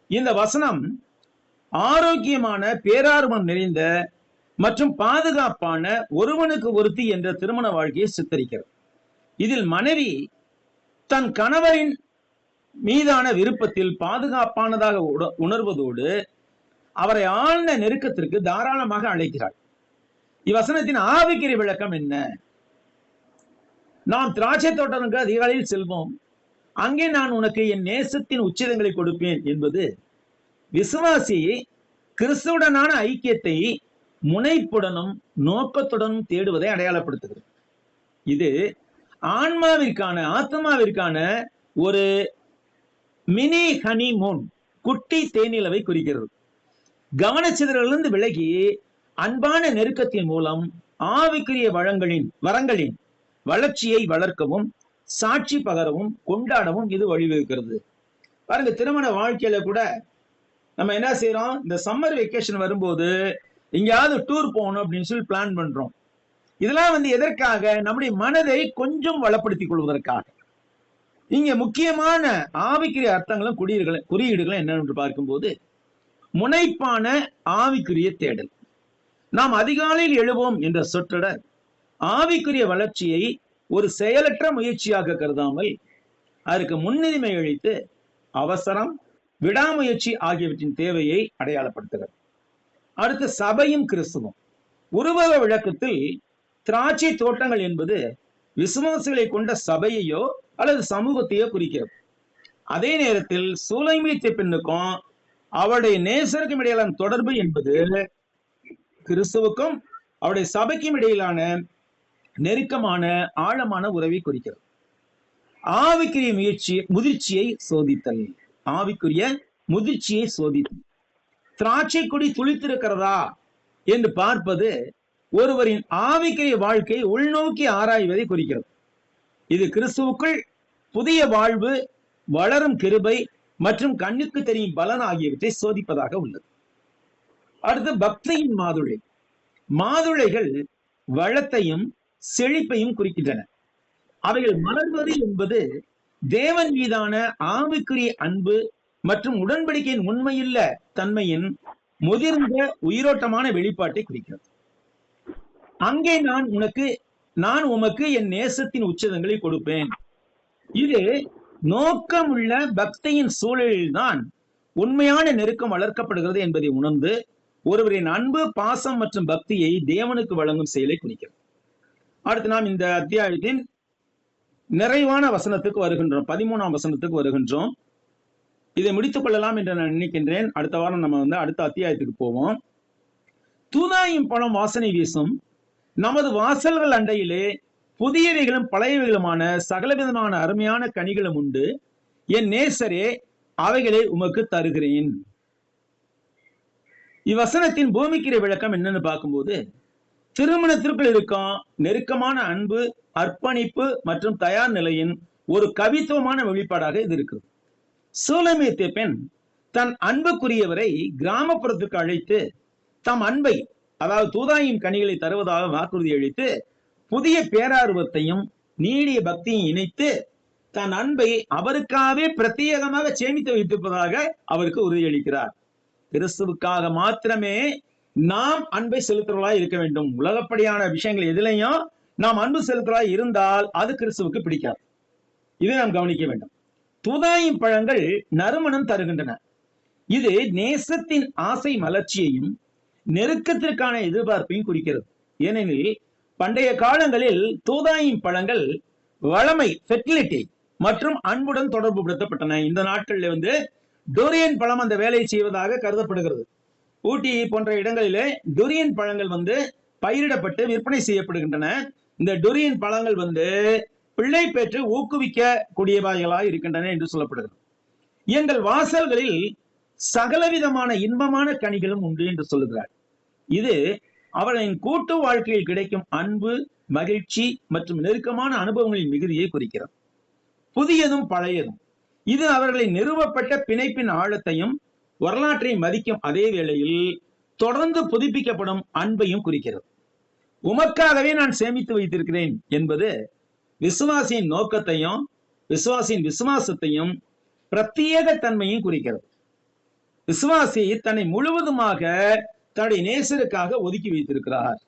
[SPEAKER 2] இந்த வசனம் ஆரோக்கியமான, பேரார்வம் நிறைந்த மற்றும் பாதுகாப்பான ஒருவனுக்கு ஒருத்தி என்ற திருமண வாழ்க்கையை சித்தரிக்கிறது. இதில் மனைவி தன் கணவரின் மீதான விருப்பத்தில் பாதுகாப்பானதாக உணர்வதோடு அவரை ஆழ்ந்த நெருக்கத்திற்கு தாராளமாக அழைக்கிறாள். இவ்வசனத்தின் ஆவிக்குரிய விளக்கம் என்ன? நாம் திராட்சை தோட்டங்களுக்கு அதிகாலையில் செல்வோம், அங்கே நான் உனக்கு என் நேசத்தின் உச்சிதங்களை கொடுப்பேன் என்பது விசுவாசி கிறிஸ்துவுடனான ஐக்கியத்தை முனைப்புடனும் நோக்கத்துடனும் தேடுவதை அடையாளப்படுத்துகிறது. இது ஆத்மாவிற்கான ஒரு மினி ஹனிமூன், குட்டி தேனிலவை குறிக்கிறது. கவனச்சிதறலிருந்து விலகி அன்பான நெருக்கத்தின் மூலம் ஆவிக்குரிய வரங்களின் வளர்ச்சியை வளர்க்கவும், சாட்சி பகரவும், கொண்டாடவும் இது வழிவகுக்கிறது. பாருங்க, திருமண வாழ்க்கையில கூட நம்ம என்ன செய்யறோம், இந்த சம்மர் வெக்கேஷன் வரும்போது எங்கேயாவது டூர் போகணும் அப்படின்னு சொல்லி பிளான் பண்றோம். இதெல்லாம் வந்து எதற்காக? நம்முடைய மனதை கொஞ்சம் வளப்படுத்திக் கொள்வதற்காக. இங்க முக்கியமான ஆவிக்குரிய அர்த்தங்களும் குறியீடுகளும் என்னவென்று பார்க்கும்போது, முனைப்பான ஆவிக்குரிய தேடல். நாம் அதிகாலையில் எழுவோம் என்ற சொற்றொடர் ஆவிக்குரிய வளர்ச்சியை ஒரு செயலற்ற முயற்சியாக கருதாமல் அதற்கு முன்னுரிமை அளித்து அவசரம், விடாமுயற்சி ஆகியவற்றின் தேவையை அடையாளப்படுத்துகிறது. அடுத்து சபையும் கிறிஸ்துவும். உருவக விளக்கத்தில் திராட்சை தோட்டங்கள் என்பது விசுவாசிகளை கொண்ட சபையையோ அல்லது சமூகத்தையோ குறிக்கிறது. அதே நேரத்தில் சூலைமீத்த பெண்ணுக்கும் அவருடைய நேசருக்கும் இடையிலான தொடர்பு என்பது கிறிஸ்துவுக்கும் அவருடைய சபைக்கும் இடையிலான நெருக்கமான ஆழமான உறவை குறிக்கிறது. ஆவிக்குரிய முதிர்ச்சியை சோதித்தல். திராட்சை கொடி துளித்திருக்கிறதா என்று பார்ப்பது ஒருவரின் ஆவிக்குரிய வாழ்க்கையை உள்நோக்கி ஆராய்வதை குறிக்கிறது. இது கிறிஸ்துவுக்குள் புதிய வாழ்வு, வளரும் கிருபை மற்றும் கண்ணுக்கு தெரியும் பலன் ஆகியவற்றை சோதிப்பதாக உள்ளது. அடுத்து பக்தியின் மாதுளை. மாதுளைகள் வளத்தையும் செழிப்பையும் குறிக்கின்றன. அவைகள் மலர்வது என்பது தேவன் மீதான ஆவிக்குரிய அன்பு மற்றும் உடன்படிக்கையின் உண்மையுள்ள தன்மையின் முதிர்ந்த உயிரோட்டமான வெளிப்பாட்டை குறிக்கிறது. அங்கே நான் உமக்கு என் நேசத்தின் உச்சதங்களை கொடுப்பேன். இது நோக்கமுள்ள பக்தியின் சூழலில்தான் உண்மையான நெருக்கம் வளர்க்கப்படுகிறது என்பதை உணர்ந்து ஒருவரின் அன்பு, பாசம் மற்றும் பக்தியை தேவனுக்கு வழங்கும் செயலை குறிக்கிறது. அடுத்து நாம் இந்த அத்தியாயத்தின் நிறைவான வசனத்துக்கு வருகின்றோம். 13ஆம் வசனத்துக்கு வருகின்றோம். இதை முடித்துக் கொள்ளலாம் என்று நான் நினைக்கின்றேன். அடுத்த வாரம் நம்ம அடுத்த அத்தியாயத்துக்கு போவோம். தூதாயும் பழம் வாசனை வீசும், நமது வாசல்கள் அண்டையிலே புதியவைகளும் பழையவைகளுமான சகலவிதமான அருமையான கனிகளும் உண்டு. என் நேசரே, அவைகளை உமக்கு தருகிறேன். இவ்வசனத்தின் பூமிக்கிற விளக்கம் என்னன்னு பார்க்கும்போது, திருமணத்திற்குள் இருக்கும் நெருக்கமான அன்பு, அர்ப்பணிப்பு மற்றும் தயார் நிலையின் ஒரு கவித்துவமான வெளிப்பாடாக இது இருக்குது. சூலமேத்திய பெண் தன் அன்புக்குரியவரை கிராமப்புறத்துக்கு அழைத்து தம் அன்பை, அதாவது தூதாயும் கனிகளை தருவதாக வாக்குறுதி அளித்து புதிய பேரார்வத்தையும் நீடிய பக்தியும் இணைத்து தன் அன்பை அவருக்காகவே பிரத்யேகமாக சேமித்து வைத்திருப்பதாக அவருக்கு உறுதியளிக்கிறார். கிறிஸ்துவுக்காக மாத்திரமே நாம் அன்பை செலுத்துவர்களாய் இருக்க வேண்டும். உலகப்படியான விஷயங்கள் எதிலையும் நாம் அன்பு செலுத்துவதாய் இருந்தால் அது கிறிஸ்துவுக்கு பிடிக்காது. இதை நாம் கவனிக்க வேண்டும். தூதாயும் பழங்கள் நறுமணம் தருகின்றன. இது நேசத்தின் ஆசை மலர்ச்சியையும் நெருக்கத்திற்கான எதிர்பார்ப்பையும் குறிக்கிறது. ஏனெனில் பண்டைய காலங்களில் தூதாயும் பழங்கள் வளமை, ஃபெர்டிலிட்டி மற்றும் அன்புடன் தொடர்பு படுத்தப்பட்டன. இந்த நாட்களில் டூரியன் பழம் அந்த வேலையை செய்வதாக கருதப்படுகிறது. ஊட்டி போன்ற இடங்களிலே டூரியன் பழங்கள் பயிரிடப்பட்டு விற்பனை செய்யப்படுகின்றன. இந்த டூரியன் பழங்கள் பிள்ளை பெற்று ஊக்குவிக்க கூடியவைகளாக இருக்கின்றன என்று சொல்லப்படுகிறது. எங்கள் வாசல்களில் சகலவிதமான இன்பமான கனிகளும் உண்டு என்று சொல்லுகிறார். இது அவர்களின் கூட்டு வாழ்க்கையில் கிடைக்கும் அன்பு, மகிழ்ச்சி மற்றும் நெருக்கமான அனுபவங்களின் மிகுதியை குறிக்கிறது. புதியதும் பழையதும் இது அவர்களின் நிறுவப்பட்ட பிணைப்பின் ஆழத்தையும் வரலாற்றை மதிக்கும் அதே வேளையில் தொடர்ந்து புதுப்பிக்கப்படும் அன்பையும் குறிக்கிறது. உமக்காகவே நான் சேமித்து வைத்திருக்கிறேன் என்பது விசுவாசியின் நோக்கத்தையும் விசுவாசியின் விசுவாசத்தையும் பிரத்யேக தன்மையும் குறிக்கிறது. விசுவாசி தன்னை முழுவதுமாக தன்னுடைய நேசருக்காக ஒதுக்கி வைத்திருக்கிறார்.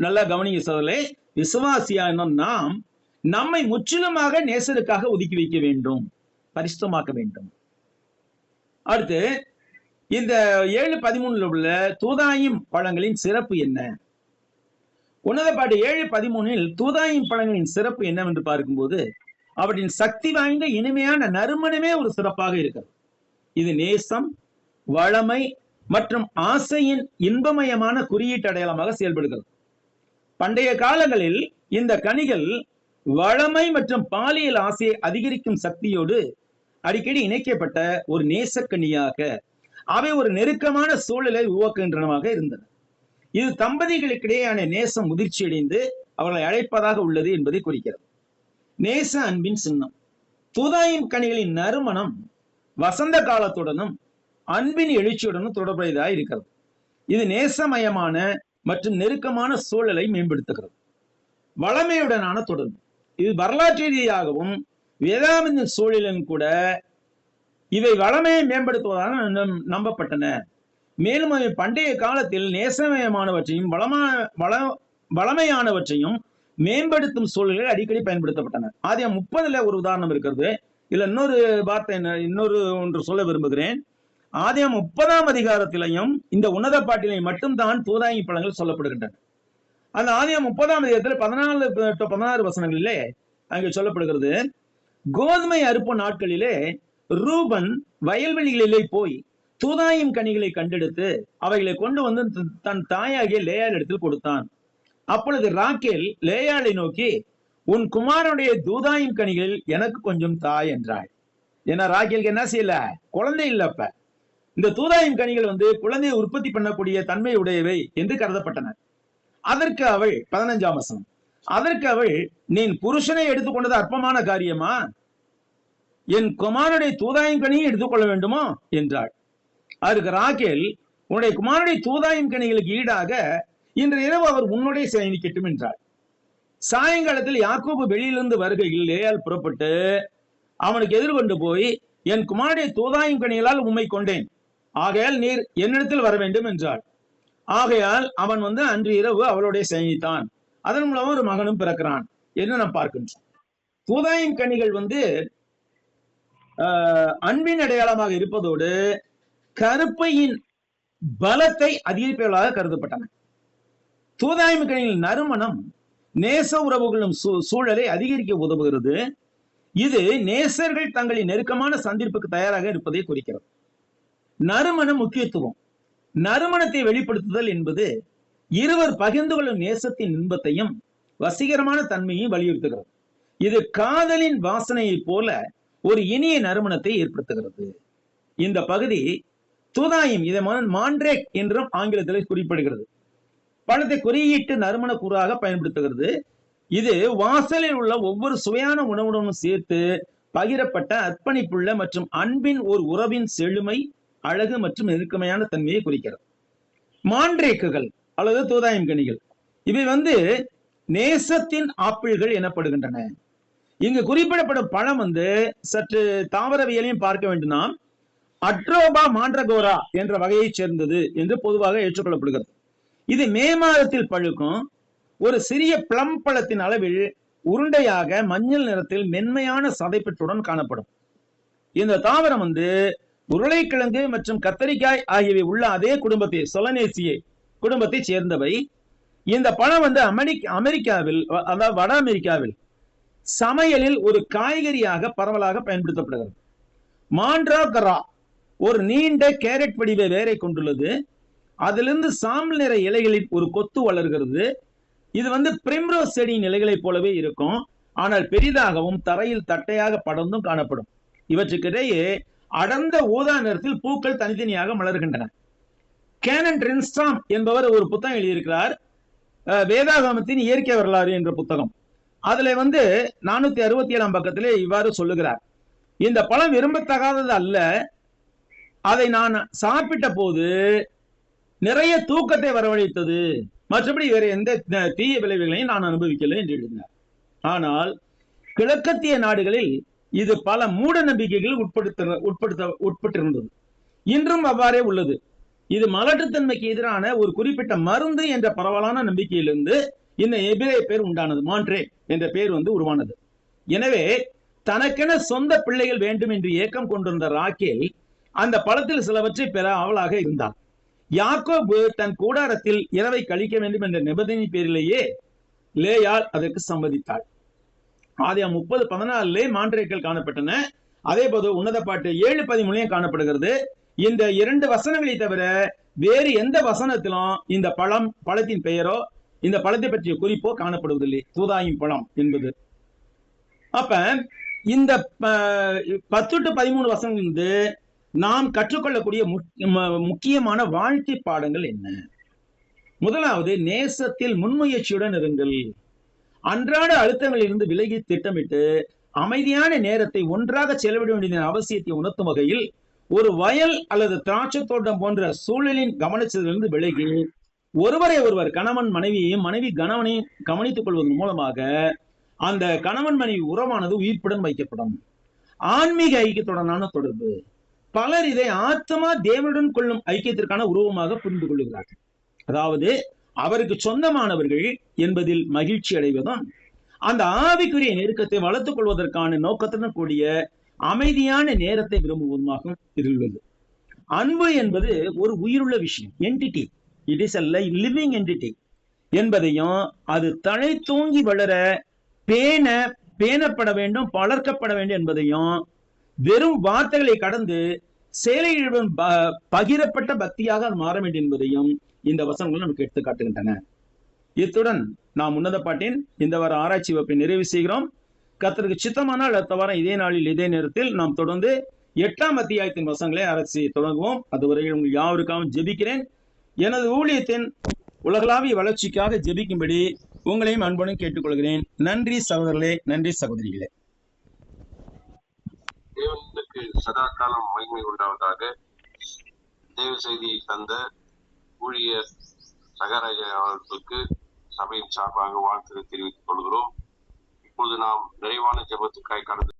[SPEAKER 2] நல்லா கவனிங்க சோதரே, விசுவாசியான நாம் நம்மை முற்றிலுமாக நேசருக்காக ஒதுக்கி வைக்க வேண்டும், பரிசுத்தமாக்க வேண்டும். அடுத்து இந்த 7:13 உள்ள தூதாயும் பழங்களின் சிறப்பு என்ன? உன்னத பாட்டு 7:13 தூதாயும் பழங்களின் சிறப்பு என்னவென்று பார்க்கும்போது, அவற்றின் சக்தி வாய்ந்த இனிமையான நறுமணமே ஒரு சிறப்பாக இருக்கிறது. இது நேசம், வளமை மற்றும் ஆசையின் இன்பமயமான குறியீட்டு அடையாளமாக செயல்படுகிறது. பண்டைய காலங்களில் இந்த கனிகள் வளமை மற்றும் பாலியல் ஆசையை அதிகரிக்கும் சக்தியோடு அடிக்கடி இணைக்கப்பட்ட ஒரு நேசக்கனியாக அவை ஒரு நெருக்கமான சூழலை உருவாக்குகின்றனவாக இருந்தன. இது தம்பதிகளுக்கிடையேயான நேசம் முதிர்ச்சியடைந்து அவர்களை அழைப்பதாக உள்ளது என்பதை குறிக்கிறது. நேச அன்பின் சின்னம். தூதாயும் கனிகளின் நறுமணம் வசந்த காலத்துடனும் அன்பின் எழுச்சியுடனும் தொடர்புடையதாக இருக்கிறது. இது நேசமயமான மற்றும் நெருக்கமான சூழலை மேம்படுத்துகிறது. வளமையுடனான தொடர்பு. இது வரலாற்று ரீதியாகவும் வேதாகமத்தின் சூழலிலும் கூட இவை வளமையை மேம்படுத்துவதாக நம்பப்பட்டன. மேலும் அவை பண்டைய காலத்தில் நேசமயமானவற்றையும் வளமையானவற்றையும் மேம்படுத்தும் சூழல்கள் அடிக்கடி பயன்படுத்தப்பட்டன. ஆதியாகமம் 30 ஒரு உதாரணம் இருக்கிறது. இதுல இன்னொரு ஒன்று சொல்ல விரும்புகிறேன். ஆதியாகமம் 30ஆம் அதிகாரத்திலையும் இந்த உன்னத பாட்டிலையும் மட்டும்தான் தூதாயும் பழங்கள் சொல்லப்படுகின்றன. அந்த ஆதியாகமம் 30ஆம் அதிகாரத்தில் 14-16 வசனங்களிலே அங்கு சொல்லப்படுகிறது, கோதுமை அறுப்பு நாட்களிலே ரூபன் வயல்வெளிகளிலே போய் தூதாயும் கனிகளை கண்டெடுத்து அவைகளை கொண்டு தன் தாயாகிய லேயாள் இடத்தில் கொடுத்தான். அப்பொழுது ராக்கேல் லேயாளை நோக்கி, உன் குமாரனுடைய தூதாயும் கனிகளில் எனக்கு கொஞ்சம் தாய் என்றாள். ஏன்னா ராக்கேலுக்கு என்ன செய்யல, குழந்தை இல்லப்ப. இந்த தூதாயும் கனிகள் குழந்தையை உற்பத்தி பண்ணக்கூடிய தன்மை உடையவை என்று கருதப்பட்டன. அதற்கு அவள் 15ஆம் வசனம், அதற்கு அவள், நீ புருஷனை எடுத்துக்கொண்டது அற்பமான காரியமா? என் குமாரனுடைய தூதாயும் கனியை எடுத்துக்கொள்ள வேண்டுமோ என்றாள். அதற்கு ராகேல், உன்னுடைய குமாரனுடைய தூதாயும் கனிகளுக்கு ஈடாக இன்று இரவு அவர் உன்னுடைய சயனிக்கட்டும் என்றாள். சாயங்காலத்தில் யாக்கோபு வெளியிலிருந்து வருகையில் லேயால் புறப்பட்டு அவனுக்கு எதிர்கொண்டு போய், என் குமாரனுடைய தூதாயும் கனிகளால் உம்மை கொண்டேன், ஆகையால் நீர் என்னிடத்தில் வர வேண்டும் என்றாள். ஆகையால் அவன் அன்று இரவு அவளுடைய சயனித்தான். அதன் மூலம் ஒரு மகனும் பிறக்கிறான் என்று நாம் பார்க்கின்றோம். தூதாயும் கனிகள் அன்பின் அடையாளமாக இருப்பதோடு கருப்பையின் பலத்தை அதிகரிப்பவர்களாக கருதப்பட்டன. தூதாயும் கனிகளின் நறுமணம் நேச உறவுகளும் சூழலை அதிகரிக்க உதவுகிறது. இது நேசர்கள் தங்களின் நெருக்கமான சந்திப்புக்கு தயாராக இருப்பதை குறிக்கிறது. நறுமணம் முக்கியத்துவம். நறுமணத்தை வெளிப்படுத்துதல் என்பது இருவர் பகிர்ந்து கொள்ளும் நேசத்தின் இன்பத்தையும் வசீகரமான தன்மையும் வலியுறுத்துகிறது. இது காதலின் வாசனையை போல ஒரு இனிய நறுமணத்தை ஏற்படுத்துகிறது. இந்த பகுதி தூதாயும், இதை மாண்ட்ரேக் என்றும் ஆங்கிலத்தில் குறிப்பிடுகிறது, பழத்தை குறியீட்டு நறுமண கூறாக பயன்படுத்துகிறது. இது வாசலில் உள்ள ஒவ்வொரு சுவையான உணவுடனும் சேர்த்து பகிரப்பட்ட அர்ப்பணிப்புள்ள மற்றும் அன்பின் ஒரு உறவின் செழுமை, அழகு மற்றும் நெருக்கமையான தன்மையை குறிக்கிறது. மாண்ட்ரேக்குகள் அல்லது தூதாயம் கனிகள் இவை நேசத்தின் ஆப்பிள்கள் எனப்படுகின்றன. இங்கு குறிப்பிடப்படும் பழம் சற்று தாவரவியலையும் பார்க்க வேண்டும். நாம் அட்ரோபா மாண்ட்ரகோரா என்ற வகையை சேர்ந்தது என்று பொதுவாக ஏற்றுக்கொள்ளப்படுகிறது. இது மே மாதத்தில் பழுக்கும் ஒரு சிறிய பிளம் பழத்தின் அளவில் உருண்டையாக மஞ்சள் நிறத்தில் மென்மையான சதைப்பற்றுடன் காணப்படும். இந்த தாவரம் உருளைக்கிழங்கு மற்றும் கத்தரிக்காய் ஆகியவை உள்ள அதே குடும்பத்தை, சொலனேசியே குடும்பத்தை சேர்ந்தவை. இந்த பழம் அமெரிக்காவில், அதாவது வட அமெரிக்காவில் சமையலில் ஒரு காய்கறியாக பரவலாக பயன்படுத்தப்படுகிறது. மாண்ட்ராகரா ஒரு நீண்ட கேரட் வடிவ வேரை கொண்டுள்ளது. அதிலிருந்து சாம்பல் நிற இலைகளில் ஒரு கொத்து வளர்கிறது. இது பிரிம்ரோஸ் செடியின் இலைகளைப் போலவே இருக்கும், ஆனால் பெரிதாகவும் தரையில் தட்டையாக படர்ந்தும் காணப்படும். இவற்றுக்கிடையே அடர்ந்த ஊதா நிறத்தில் பூக்கள் தனித்தனியாக மலர்கின்றன. கேனன் ரின்ஸ்டாம் என்பவர் ஒரு புத்தகம் எழுதியிருக்கிறார், வேதாகமத்தின் இயற்கை வரலாறு என்ற புத்தகம். அதுல 467 பக்கத்திலே இவ்வாறு சொல்லுகிறார், இந்த பழம் விரும்பத்தகாதது அல்ல, அதை நான் சாப்பிட்ட போது நிறைய தூக்கத்தை வரவழைத்தது, மற்றபடி வேற எந்த தீய விளைவுகளையும் நான் அனுபவிக்கல என்று எழுதினார். ஆனால் கிழக்கத்திய நாடுகளில் இது பல மூட நம்பிக்கைகள் உட்பட்டிருந்தது. இன்றும் அவ்வாறே உள்ளது. இது மலட்டுத்தன்மைக்கு எதிரான ஒரு குறிப்பிட்ட மருந்து என்ற பரவலான நம்பிக்கையிலிருந்து இந்த எபிரேய பேர் உண்டானது. மாண்ட்ரே என்ற பேர் உருவானது. எனவே தனக்கென சொந்த பிள்ளைகள் வேண்டும் என்று ஏக்கம் கொண்டிருந்த ராக்கேல் அந்த பழத்தில் சிலவற்றை பெற ஆவலாக இருந்தார். யாக்கோபு தன் கூடாரத்தில் இரவை கழிக்க வேண்டும் என்ற நிபந்தனை பேரிலேயே லேயாள் அதற்கு சம்மதித்தாள். ஆதியாகமம் 30:14 மாண்ட்ரேக்கள் காணப்பட்டன. அதே போது உன்னத பாட்டு 7:13 காணப்படுகிறது. இந்த 2 வசனங்களை தவிர வேறு எந்த வசனத்திலும் இந்த பழத்தின் பெயரோ இந்த பழத்தை பற்றிய குறிப்போ காணப்படுவதில்லை. தூதாயும் பழம் என்பது. அப்ப இந்த 10-13 வசனங்கள் நாம் கற்றுக்கொள்ளக்கூடிய முக்கியமான வாழ்க்கை பாடங்கள் என்ன? முதலாவது, நேசத்தில் முன்முயற்சியுடன் இருங்கள். அன்றாட அழுத்தங்களில் இருந்து விலகி திட்டமிட்டு அமைதியான நேரத்தை ஒன்றாக செலவிட வேண்டிய அவசியத்தை உணர்த்தும் வகையில் ஒரு வயல் அல்லது திராட்சை தோட்டம் போன்ற சூழலின் கவனிச்சதிலிருந்து விலகி ஒருவரை ஒருவர், கணவன் மனைவியையும் மனைவி கணவனையும் கவனித்துக் கொள்வதன் மூலமாக அந்த கணவன் மனைவி உறவானது உயிர்ப்புடன் வைக்கப்படும். ஆன்மீக ஐக்கியத்துடனான தொடர்பு. பலர் இதை ஆத்மா தேவனுடன் கொள்ளும் ஐக்கியத்திற்கான உருவமாக புரிந்து கொள்ளுகிறார்கள். அதாவது அவருக்கு சொந்தமானவர்கள் என்பதில் மகிழ்ச்சி அடைவதும் அந்த ஆவிக்குரிய நெருக்கத்தை வளர்த்துக் கொள்வதற்கான நோக்கத்துடன் கூடிய அமைதியான நேரத்தை விரும்புவதுமாக இருந்தது. அன்பு என்பது ஒரு உயிருள்ள விஷயம், entity. It is a living entity என்பதையும் அது தலை தூங்கி வளர பேணப்பட வேண்டும், வளர்க்கப்பட வேண்டும் என்பதையும் வெறும் வார்த்தைகளை கடந்து செயலிகளுடன் பகிரப்பட்ட பக்தியாக அது மாற வேண்டும் என்பதையும் இந்த வசனங்கள் நமக்கு எடுத்து காட்டுகின்றன. இத்துடன் நாம் உன்னத பாட்டின் இந்த வார ஆராய்ச்சி வகுப்பை நிறைவு செய்கிறோம். கர்த்தருக்கு சித்தமானால் அடுத்த வாரம் இதே நாளில் இதே நேரத்தில் நாம் தொடர்ந்து 8ஆம் அத்தியாயத்தின் வசனங்களை ஆராய்ச்சி தொடங்குவோம். அதுவரை உங்கள் யாவருக்காகவும் ஜெபிக்கிறேன். எனது ஊழியத்தின் உலகளாவிய வளர்ச்சிக்காக ஜெபிக்கும்படி உங்களையும் அன்புடன் கேட்டுக்கொள்கிறேன். நன்றி சகோதரர்களே, நன்றி சகோதரிகளே.
[SPEAKER 1] தேவனுக்கு சதா காலம் மகிமை உண்டாவதாக. தேவ செய்தியை தந்த ஊழியர் சகாராஜா அவர்களுக்கு சபையின் சார்பாக வாழ்த்துக்களை தெரிவித்துக் கொள்கிறோம். இப்பொழுது நாம் நிறைவான ஜெபத்துக்காய் கடந்து